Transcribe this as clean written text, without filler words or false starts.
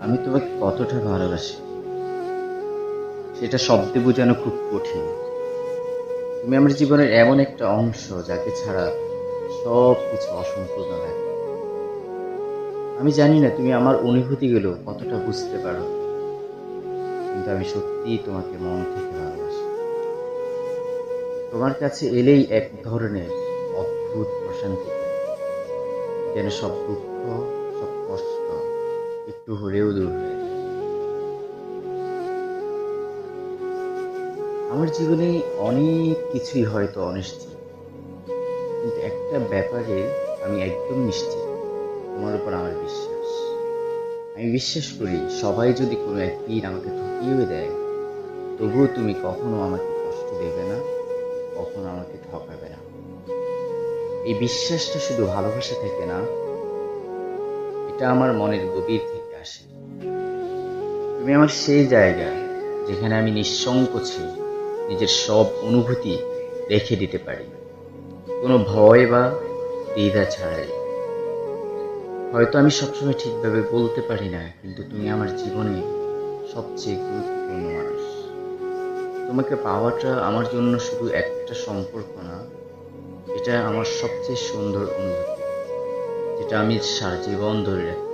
আমি তোমাকে কতটা ভালোবাসি সেটা শব্দে বোঝানো খুব কঠিন। তুমি আমার জীবনের এমন একটা অংশ যাকে ছাড়া সব কিছু অসম্পূর্ণ লাগে। আমি জানি না তুমি আমার অনুভূতিগুলো কতটা বুঝতে পারো, কিন্তু আমি সত্যিই তোমাকে মন থেকে ভালোবাসি। তোমার কাছে এলেই এক ধরনের অদ্ভুত প্রশান্তি পাই, যেন সব দুঃখ, সব কষ্ট একটু হলেও দূর হয়ে যায়। আমার জীবনে অনেক কিছুই হয়তো অনিশ্চিত, কিন্তু একটা ব্যাপারে আমি একদম নিশ্চিত, তোমার উপর আমার বিশ্বাস। আমি বিশ্বাস করি সবাই যদি কোনো একদিন আমাকে ঠকিয়েও দেয়, তবুও তুমি কখনো আমাকে কষ্ট দেবে না, কখনো আমাকে ঠকাবে না। এই বিশ্বাসটা শুধু ভালোবাসা থেকে না, এটা আমার মনের গভীর থেকে আসে। তুমি আমার সেই জায়গা যেখানে আমি নিঃসংকোচে নিজের সব অনুভূতি রেখে দিতে পারি, কোনো ভয় বা দ্বিধা ছাড়াই। হয়তো আমি সবসময় ঠিকভাবে বলতে পারি না, কিন্তু তুমি আমার জীবনে সবচেয়ে গুরুত্বপূর্ণ মানুষ। তোমাকে পাওয়াটা আমার জন্য শুধু একটা সম্পর্ক না, এটা আমার সবচেয়ে সুন্দর অনুভূতি, যেটা আমি সারা জীবন ধরে রাখতে